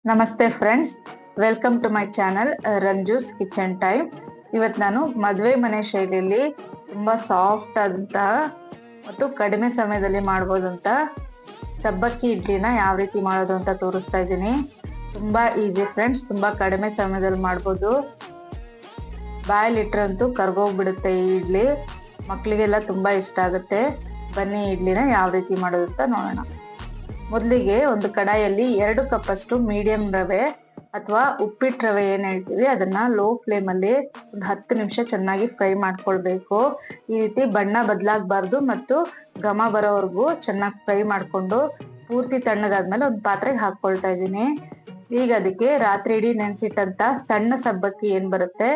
ನಮಸ್ತೆ friends, welcome to my channel Ranju's kitchen time. ಇವತ್ತು ನಾನು ಮದುವೆ ಮನೆ ಶೈಲಿಯಲ್ಲಿ ತುಂಬ ಸಾಫ್ಟ್ ಆದಂತಹ ಮತ್ತು ಕಡಿಮೆ ಸಮಯದಲ್ಲಿ ಮಾಡ್ಬೋದಂತ ಸಬ್ಬಕ್ಕಿ ಇಡ್ಲಿನ ಯಾವ ರೀತಿ ಮಾಡೋದು ಅಂತ ತೋರಿಸ್ತಾ ಇದ್ದೀನಿ. ತುಂಬ ಈಸಿ ಫ್ರೆಂಡ್ಸ್, ತುಂಬ ಕಡಿಮೆ ಸಮಯದಲ್ಲಿ ಮಾಡ್ಬೋದು. ಬಾಯಲ್ಲಿಟ್ರಂತೂ ಕರ್ಗೋಗ್ಬಿಡುತ್ತೆ ಈ ಇಡ್ಲಿ. ಮಕ್ಕಳಿಗೆಲ್ಲ ತುಂಬ ಇಷ್ಟ ಆಗುತ್ತೆ. ಬನ್ನಿ ಇಡ್ಲಿನ ಯಾವ ರೀತಿ ಮಾಡೋದು ಅಂತ ನೋಡೋಣ. ಮೊದಲಿಗೆ ಒಂದು ಕಡಾಯಲ್ಲಿ 2 ಕಪ್ ಅಷ್ಟು ಮೀಡಿಯಂ ರವೆ ಅಥವಾ ಉಪ್ಪಿಟ್ಟು ರವೆ ಏನ್ ಹೇಳ್ತೀವಿ ಅದನ್ನ ಲೋ ಫ್ಲೇಮ್ ಅಲ್ಲಿ ಒಂದು 10 ನಿಮಿಷ ಚೆನ್ನಾಗಿ ಫ್ರೈ ಮಾಡ್ಕೊಳ್ಬೇಕು. ಈ ರೀತಿ ಬಣ್ಣ ಬದಲಾಗಬಾರ್ದು ಮತ್ತು ಘಮ ಬರೋವರೆಗೂ ಚೆನ್ನಾಗಿ ಫ್ರೈ ಮಾಡ್ಕೊಂಡು ಪೂರ್ತಿ ತಣ್ಣಗಾದ್ಮೇಲೆ ಒಂದು ಪಾತ್ರೆಗೆ ಹಾಕೊಳ್ತಾ ಇದ್ದೀನಿ. ಈಗ ಅದಕ್ಕೆ ರಾತ್ರಿ ಇಡೀ ನೆನ್ಸಿಟ್ಟಂತ ಸಣ್ಣ ಸಬ್ಬಕ್ಕಿ ಏನ್ ಬರುತ್ತೆ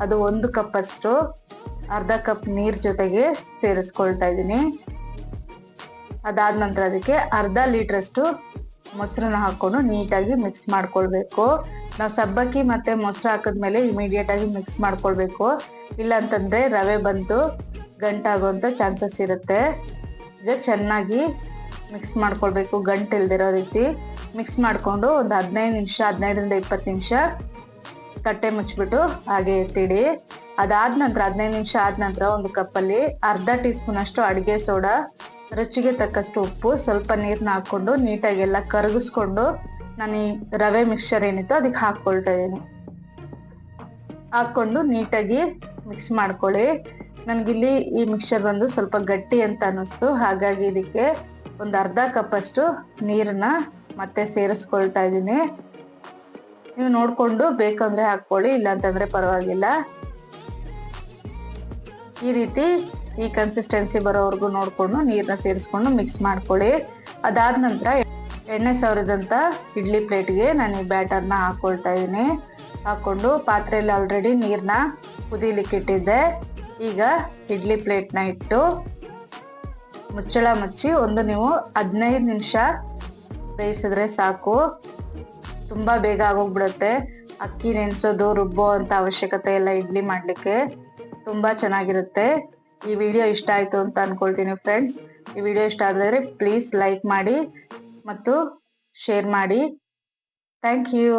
ಅದು 1 ಕಪ್ ಅಷ್ಟು ಅರ್ಧ ಕಪ್ ನೀರ್ ಜೊತೆಗೆ ಸೇರಿಸ್ಕೊಳ್ತಾ ಇದ್ದೀನಿ. ಅದಾದ ನಂತರ ಅದಕ್ಕೆ ಅರ್ಧ ಲೀಟರ್ ಅಷ್ಟು ಮೊಸರನ್ನ ಹಾಕೊಂಡು ನೀಟಾಗಿ ಮಿಕ್ಸ್ ಮಾಡ್ಕೊಳ್ಬೇಕು. ನಾವು ಸಬ್ಬಕ್ಕಿ ಮತ್ತೆ ಮೊಸರು ಹಾಕಿದ್ಮೇಲೆ ಇಮಿಡಿಯೇಟ್ ಆಗಿ ಮಿಕ್ಸ್ ಮಾಡ್ಕೊಳ್ಬೇಕು, ಇಲ್ಲ ಅಂತಂದ್ರೆ ರವೆ ಬಂದು ಗಂಟಾಗುವಂತ ಚಾನ್ಸಸ್ ಇರುತ್ತೆ. ಈಗ ಚೆನ್ನಾಗಿ ಮಿಕ್ಸ್ ಮಾಡ್ಕೊಳ್ಬೇಕು, ಗಂಟಿಲ್ದಿರೋ ರೀತಿ ಮಿಕ್ಸ್ ಮಾಡ್ಕೊಂಡು ಒಂದು 15ರಿಂದ 20 ನಿಮಿಷ ತಟ್ಟೆ ಮುಚ್ಚಿಬಿಟ್ಟು ಹಾಗೆ ಎತ್ತಿಡಿ. ಅದಾದ ನಂತರ 15 ನಿಮಿಷ ಆದ ನಂತರ ಒಂದು ಕಪ್ಪಲ್ಲಿ ಅರ್ಧ ಟೀ ಸ್ಪೂನ್ ಅಷ್ಟು ಅಡಿಗೆ ಸೋಡಾ, ರುಚಿಗೆ ತಕ್ಕಷ್ಟು ಉಪ್ಪು, ಸ್ವಲ್ಪ ನೀರನ್ನ ಹಾಕೊಂಡು ನೀಟಾಗಿ ಎಲ್ಲ ಕರಗಿಸ್ಕೊಂಡು ನಾನು ಈ ರವೆ ಮಿಕ್ಸ್ಚರ್ ಏನಿತ್ತು ಅದಕ್ಕೆ ಹಾಕೊಳ್ತಾ ಇದ್ದೀನಿ. ಹಾಕೊಂಡು ನೀಟಾಗಿ ಮಿಕ್ಸ್ ಮಾಡ್ಕೊಳ್ಳಿ. ನನಗಿಲ್ಲಿ ಈ ಮಿಕ್ಸ್ಚರ್ ಬಂದು ಸ್ವಲ್ಪ ಗಟ್ಟಿ ಅಂತ ಅನ್ನಿಸ್ತು, ಹಾಗಾಗಿ ಇದಕ್ಕೆ ಒಂದು ಅರ್ಧ ಕಪ್ ಅಷ್ಟು ನೀರನ್ನ ಮತ್ತೆ ಸೇರಿಸ್ಕೊಳ್ತಾ ಇದ್ದೀನಿ. ನೀವು ನೋಡ್ಕೊಂಡು ಬೇಕಂದ್ರೆ ಹಾಕೊಳ್ಳಿ, ಇಲ್ಲ ಅಂತಂದ್ರೆ ಪರವಾಗಿಲ್ಲ. ಈ ರೀತಿ ಈ ಕನ್ಸಿಸ್ಟೆನ್ಸಿ ಬರೋವರೆಗೂ ನೋಡ್ಕೊಂಡು ನೀರನ್ನ ಸೇರಿಸ್ಕೊಂಡು ಮಿಕ್ಸ್ ಮಾಡ್ಕೊಳ್ಳಿ. ಅದಾದ ನಂತರ ಎಣ್ಣೆ ಸವರಿದಂತ ಇಡ್ಲಿ ಪ್ಲೇಟ್ಗೆ ನಾನು ಈ ಬ್ಯಾಟರ್ನ ಹಾಕೊಳ್ತಾ ಇದ್ದೀನಿ. ಹಾಕೊಂಡು ಪಾತ್ರೆಯಲ್ಲಿ ಆಲ್ರೆಡಿ ನೀರನ್ನ ಕುದಿಲಿಕ್ಕೆ ಇಟ್ಟಿದ್ದೆ. ಈಗ ಇಡ್ಲಿ ಪ್ಲೇಟ್ನ ಇಟ್ಟು ಮುಚ್ಚಳ ಮುಚ್ಚಿ ನೀವು 15 ನಿಮಿಷ ಬೇಯಿಸಿದ್ರೆ ಸಾಕು. ತುಂಬಾ ಬೇಗ ಆಗೋಗ್ಬಿಡುತ್ತೆ. ಅಕ್ಕಿ ನೆನೆಸೋದು ರುಬ್ಬೋ ಅಂತ ಅವಶ್ಯಕತೆ ಇಲ್ಲ ಇಡ್ಲಿ ಮಾಡ್ಲಿಕ್ಕೆ. ತುಂಬಾ ಚೆನ್ನಾಗಿರುತ್ತೆ. ಈ ವಿಡಿಯೋ ಇಷ್ಟ ಆಯ್ತು ಅಂತ ಅನ್ಕೊಳ್ತೀನಿ ಫ್ರೆಂಡ್ಸ್. ಈ ವಿಡಿಯೋ ಇಷ್ಟ ಆದ್ರೆ ಪ್ಲೀಸ್ ಲೈಕ್ ಮಾಡಿ ಮತ್ತು ಶೇರ್ ಮಾಡಿ. Thank you.